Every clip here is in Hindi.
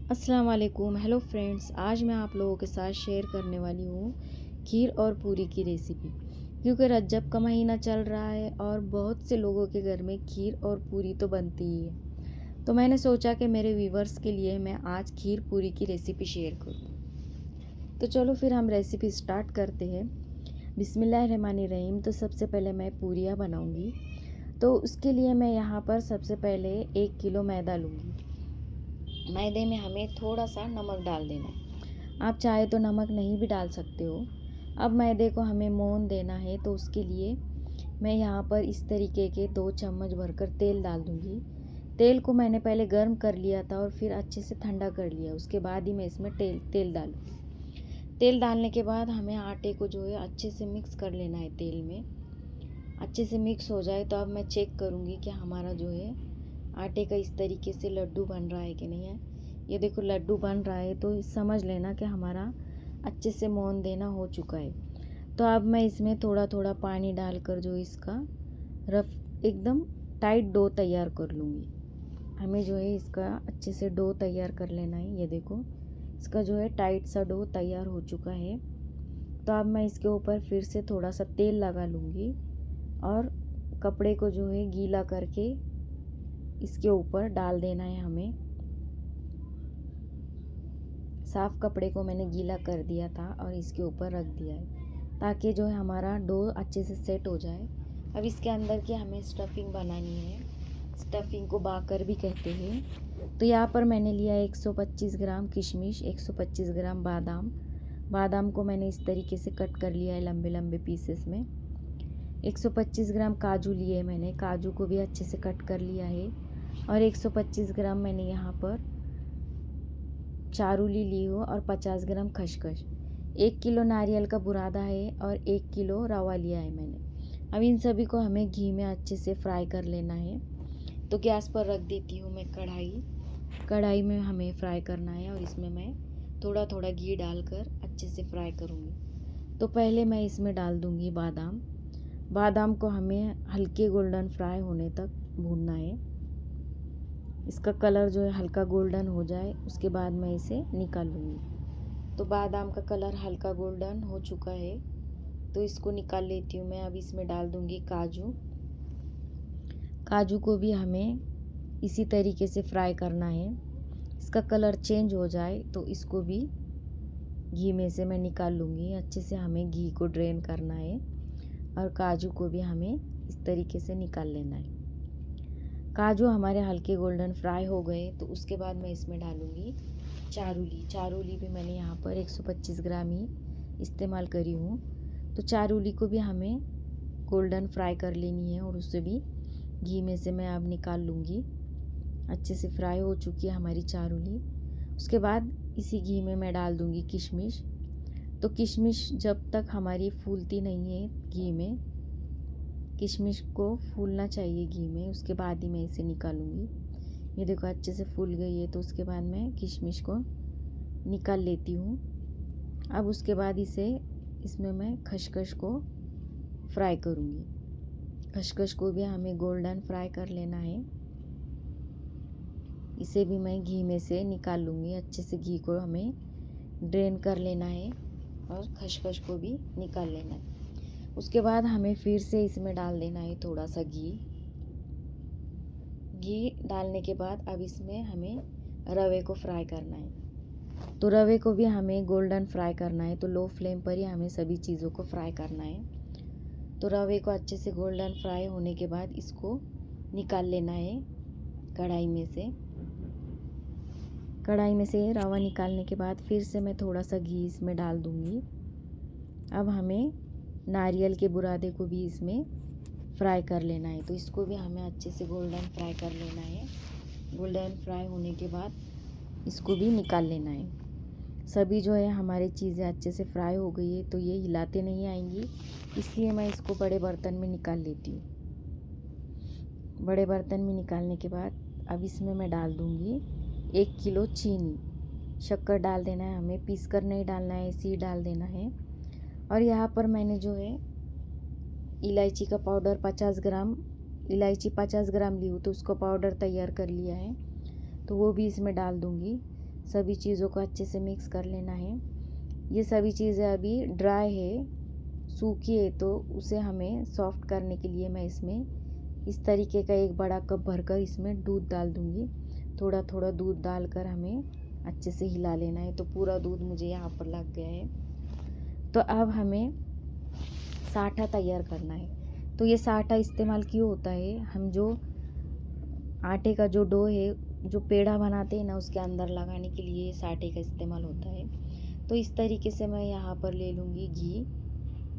अस्सलाम वालेकुम। हेलो फ्रेंड्स, आज मैं आप लोगों के साथ शेयर करने वाली हूँ खीर और पूरी की रेसिपी। क्योंकि रजब का महीना चल रहा है और बहुत से लोगों के घर में खीर और पूरी तो बनती ही है। तो मैंने सोचा कि मेरे व्यूवर्स के लिए मैं आज खीर पूरी की रेसिपी शेयर करूँ। तो चलो फिर हम रेसिपी स्टार्ट करते हैं। बिस्मिल्लाहिर्रहमानिर्रहीम। तो सबसे पहले मैं पूरियाँ बनाऊँगी। तो उसके लिए मैं यहाँ पर सबसे पहले 1 किलो मैदा लूँगी। मैदे में हमें थोड़ा सा नमक डाल देना है। आप चाहे तो नमक नहीं भी डाल सकते हो। अब मैदे को हमें मोहन देना है, तो उसके लिए मैं यहाँ पर इस तरीके के 2 चम्मच भरकर तेल डाल दूँगी। तेल को मैंने पहले गर्म कर लिया था और फिर अच्छे से ठंडा कर लिया, उसके बाद ही मैं इसमें तेल डालूँगी। तेल डालने के बाद हमें आटे को जो है अच्छे से मिक्स कर लेना है तेल में। अच्छे से मिक्स हो जाए तो अब मैं चेक करूँगी कि हमारा जो है आटे का इस तरीके से लड्डू बन रहा है कि नहीं है। ये देखो लड्डू बन रहा है, तो समझ लेना कि हमारा अच्छे से मोहन देना हो चुका है। तो अब मैं इसमें थोड़ा थोड़ा पानी डालकर जो इसका रफ एकदम टाइट डो तैयार कर लूँगी। हमें जो है इसका अच्छे से डो तैयार कर लेना है। ये देखो इसका जो है टाइट सा डो तैयार हो चुका है। तो अब मैं इसके ऊपर फिर से थोड़ा सा तेल लगा लूँगी और कपड़े को जो है गीला करके इसके ऊपर डाल देना है हमें। साफ़ कपड़े को मैंने गीला कर दिया था और इसके ऊपर रख दिया है, ताकि जो है हमारा डो अच्छे से सेट हो जाए। अब इसके अंदर की हमें स्टफिंग बनानी है। स्टफिंग को बाकर भी कहते हैं। तो यहाँ पर मैंने लिया 125 ग्राम किशमिश, 125 ग्राम बादाम। बादाम को मैंने इस तरीके से कट कर लिया है लंबे लंबे पीसेस में। 125 ग्राम काजू लिए मैंने, काजू को भी अच्छे से कट कर लिया है। और 125 ग्राम मैंने यहाँ पर चारूली ली हो और 50 ग्राम खसखस। 1 किलो नारियल का बुरादा है और 1 किलो रवा लिया है मैंने। अब इन सभी को हमें घी में अच्छे से फ्राई कर लेना है। तो गैस पर रख देती हूँ मैं कढ़ाई में हमें फ्राई करना है और इसमें मैं थोड़ा थोड़ा घी डालकर अच्छे से फ्राई करूँगी। तो पहले मैं इसमें डाल दूँगी बादाम को हमें हल्के गोल्डन फ्राई होने तक भूनना है। इसका कलर जो है हल्का गोल्डन हो जाए, उसके बाद मैं इसे निकाल लूँगी। तो बादाम का कलर हल्का गोल्डन हो चुका है, तो इसको निकाल लेती हूँ मैं। अब इसमें डाल दूँगी काजू को भी हमें इसी तरीके से फ्राई करना है। इसका कलर चेंज हो जाए तो इसको भी घी में से मैं निकाल लूँगी। अच्छे से हमें घी को ड्रेन करना है और काजू को भी हमें इस तरीके से निकाल लेना है। काजू हमारे हल्के गोल्डन फ्राई हो गए, तो उसके बाद मैं इसमें डालूँगी चारूली भी मैंने यहाँ पर 125 ग्राम ही इस्तेमाल करी हूँ। तो चारूली को भी हमें गोल्डन फ्राई कर लेनी है और उससे भी घी में से मैं अब निकाल लूँगी। अच्छे से फ्राई हो चुकी है हमारी चारूली। उसके बाद इसी घी में मैं डाल दूँगी किशमिश। तो किशमिश जब तक हमारी फूलती नहीं है घी में, किशमिश को फूलना चाहिए घी में, उसके बाद ही मैं इसे निकालूंगी। ये देखो अच्छे से फूल गई है, तो उसके बाद मैं किशमिश को निकाल लेती हूँ। अब उसके बाद इसमें मैं खसखस को फ्राई करूँगी। खसखस को भी हमें गोल्डन फ्राई कर लेना है। इसे भी मैं घी में से निकाल लूँगी। अच्छे से घी को हमें ड्रेन कर लेना है और खसखस को भी निकाल लेना है। उसके बाद हमें फिर से इसमें डाल देना है थोड़ा सा घी डालने के बाद अब इसमें हमें रवे को फ्राई करना है। तो रवे को भी हमें गोल्डन फ्राई करना है, तो लो फ्लेम पर ही हमें सभी चीज़ों को फ्राई करना है। तो रवे को अच्छे से गोल्डन फ्राई होने के बाद इसको निकाल लेना है कढ़ाई में से रवा निकालने के बाद फिर से मैं थोड़ा सा घी इसमें डाल दूँगी। अब हमें नारियल के बुरादे को भी इसमें फ्राई कर लेना है। तो इसको भी हमें अच्छे से गोल्डन फ्राई कर लेना है। गोल्डन फ्राई होने के बाद इसको भी निकाल लेना है। सभी जो है हमारी चीज़ें अच्छे से फ्राई हो गई है, तो ये हिलाते नहीं आएंगी, इसलिए मैं इसको बड़े बर्तन में निकाल लेती हूँ। बड़े बर्तन में निकालने के बाद अब इसमें मैं डाल दूँगी 1 किलो चीनी। शक्कर डाल देना है हमें, पीस कर नहीं डालना है, ऐसे ही डाल देना है। और यहाँ पर मैंने जो है इलायची का पाउडर 50 ग्राम, इलायची 50 ग्राम ली हूँ, तो उसको पाउडर तैयार कर लिया है, तो वो भी इसमें डाल दूँगी। सभी चीज़ों को अच्छे से मिक्स कर लेना है। ये सभी चीज़ें अभी ड्राई है, सूखी है, तो उसे हमें सॉफ्ट करने के लिए मैं इसमें इस तरीके का एक बड़ा कप भरकर इसमें दूध डाल दूँगी। थोड़ा थोड़ा दूध डालकर हमें अच्छे से हिला लेना है। तो पूरा दूध मुझे यहाँ पर लग गया है। तो अब हमें साठा तैयार करना है। तो ये साठा इस्तेमाल क्यों होता है, हम जो आटे का जो डो है, जो पेड़ा बनाते हैं ना, उसके अंदर लगाने के लिए साठे का इस्तेमाल होता है। तो इस तरीके से मैं यहाँ पर ले लूँगी घी।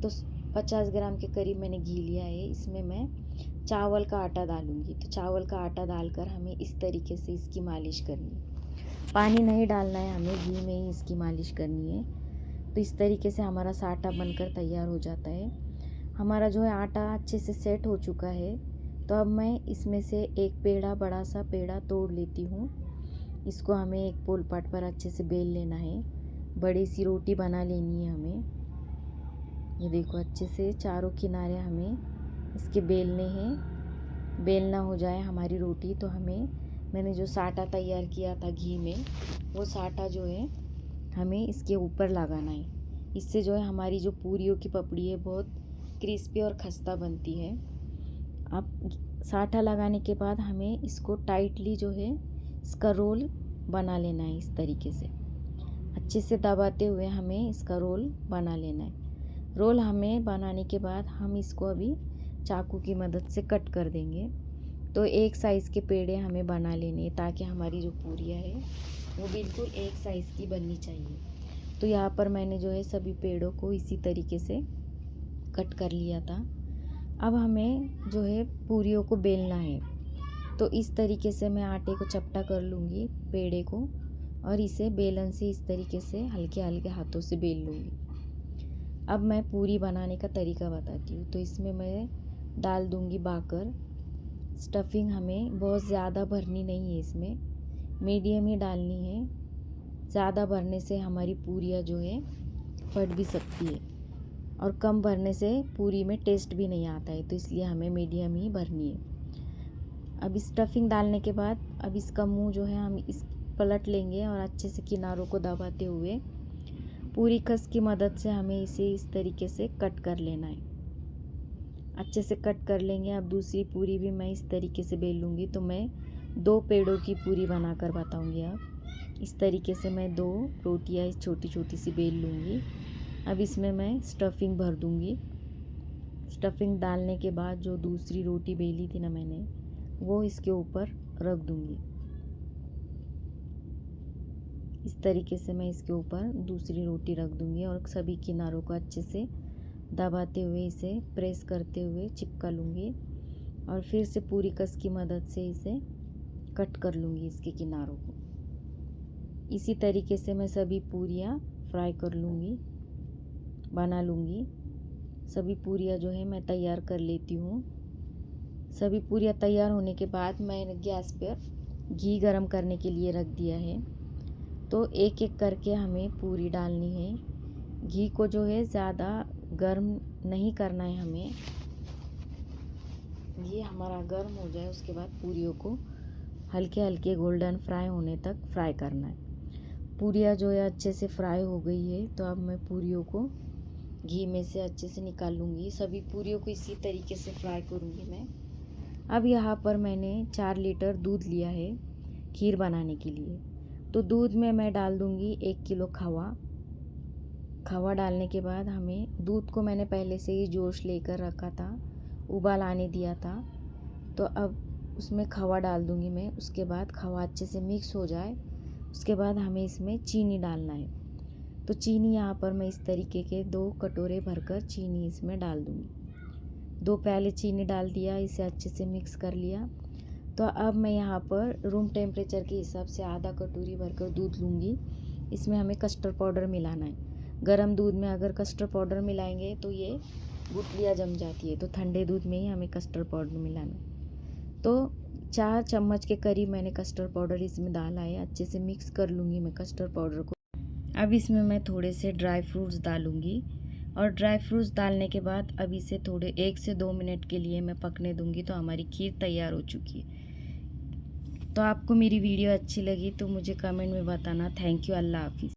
तो 50 ग्राम के करीब मैंने घी लिया है। इसमें मैं चावल का आटा डालूँगी। तो चावल का आटा डालकर हमें इस तरीके से इसकी मालिश करनी है। पानी नहीं डालना है, हमें घी में ही इसकी मालिश करनी है। तो इस तरीके से हमारा साटा बनकर तैयार हो जाता है। हमारा जो है आटा अच्छे से सेट हो चुका है। तो अब मैं इसमें से एक पेड़ा, बड़ा सा पेड़ा तोड़ लेती हूँ। इसको हमें एक पोलपाट पर अच्छे से बेल लेना है। बड़ी सी रोटी बना लेनी है हमें। ये देखो, अच्छे से चारों किनारे हमें इसके बेलने हैं। बेलना हो जाए हमारी रोटी, तो मैंने जो साटा तैयार किया था घी में, वो साटा जो है हमें इसके ऊपर लगाना है। इससे जो है हमारी जो पूरियों की पपड़ी है बहुत क्रिस्पी और खस्ता बनती है। अब साटा लगाने के बाद हमें इसको टाइटली जो है इसका रोल बना लेना है। इस तरीके से अच्छे से दबाते हुए हमें इसका रोल बना लेना है। रोल हमें बनाने के बाद हम इसको अभी चाकू की मदद से कट कर देंगे। तो एक साइज़ के पेड़े हमें बना लेने, ताकि हमारी जो पूरियाँ है वो बिल्कुल एक साइज़ की बननी चाहिए। तो यहाँ पर मैंने जो है सभी पेड़ों को इसी तरीके से कट कर लिया था। अब हमें जो है पूरियों को बेलना है। तो इस तरीके से मैं आटे को चपटा कर लूँगी पेड़े को, और इसे बेलन से इस तरीके से हल्के हल्के हाथों से बेल लूँगी। अब मैं पूरी बनाने का तरीका बताती हूँ। तो इसमें मैं डाल दूँगी बाकर। स्टफिंग हमें बहुत ज़्यादा भरनी नहीं है, इसमें मीडियम ही डालनी है। ज़्यादा भरने से हमारी पूरियाँ जो है फट भी सकती है, और कम भरने से पूरी में टेस्ट भी नहीं आता है। तो इसलिए हमें मीडियम ही भरनी है। अब स्टफिंग डालने के बाद अब इसका मुंह जो है हम इस पलट लेंगे, और अच्छे से किनारों को दबाते हुए पूरी कस की मदद से हमें इसे इस तरीके से कट कर लेना है। अच्छे से कट कर लेंगे। अब दूसरी पूरी भी मैं इस तरीके से बेल लूँगी। तो मैं 2 पेड़ों की पूरी बनाकर बताऊँगी। अब इस तरीके से मैं 2 रोटियाँ छोटी छोटी सी बेल लूँगी। अब इसमें मैं स्टफिंग भर दूँगी। स्टफिंग डालने के बाद जो दूसरी रोटी बेली थी ना मैंने, वो इसके ऊपर रख दूँगी। इस तरीके से मैं इसके ऊपर दूसरी रोटी रख दूँगी, और सभी किनारों को अच्छे से दबाते हुए इसे प्रेस करते हुए चिपका लूँगी, और फिर से पूरी कस की मदद से इसे कट कर लूँगी इसके किनारों को। इसी तरीके से मैं सभी पूरियाँ फ्राई कर लूँगी, बना लूँगी। सभी पूरियाँ जो है मैं तैयार कर लेती हूँ। सभी पूरियाँ तैयार होने के बाद मैंने गैस पर घी गरम करने के लिए रख दिया है। तो एक एक करके हमें पूरी डालनी है। घी को जो है ज़्यादा गर्म नहीं करना है हमें। घी हमारा गर्म हो जाए, उसके बाद पूरियों को हल्के हल्के गोल्डन फ्राई होने तक फ्राई करना है। पूरियाँ जो है अच्छे से फ्राई हो गई है। तो अब मैं पूरियों को घी में से अच्छे से निकाल लूँगी। सभी पूरियों को इसी तरीके से फ्राई करूँगी मैं। अब यहाँ पर मैंने 4 लीटर दूध लिया है खीर बनाने के लिए। तो दूध में मैं डाल दूँगी 1 किलो खवा। खवा डालने के बाद हमें दूध को मैंने पहले से ही जोश लेकर रखा था, उबाल आने दिया था। तो अब उसमें खवा डाल दूँगी मैं। उसके बाद खवा अच्छे से मिक्स हो जाए, उसके बाद हमें इसमें चीनी डालना है। तो चीनी यहाँ पर मैं इस तरीके के 2 कटोरे भरकर चीनी इसमें डाल दूँगी। 2 प्याले चीनी डाल दिया, इसे अच्छे से मिक्स कर लिया। तो अब मैं यहाँ पर रूम टेम्परेचर के हिसाब से आधा कटोरी भरकर दूध लूँगी। इसमें हमें कस्टर्ड पाउडर मिलाना है। गर्म दूध में अगर कस्टर्ड पाउडर मिलाएंगे तो ये गुठलियाँ जम जाती है। तो ठंडे दूध में ही हमें कस्टर्ड पाउडर मिलाना है। तो 4 चम्मच के करीब मैंने कस्टर्ड पाउडर इसमें डाला है। अच्छे से मिक्स कर लूँगी मैं कस्टर्ड पाउडर को। अब इसमें मैं थोड़े से ड्राई फ्रूट्स डालूँगी, और ड्राई फ्रूट्स डालने के बाद अब इसे थोड़े 1 से 2 मिनट के लिए मैं पकने दूँगी। तो हमारी खीर तैयार हो चुकी है। तो आपको मेरी वीडियो अच्छी लगी तो मुझे कमेंट में बताना। Thank you. अल्लाह हाफिज़।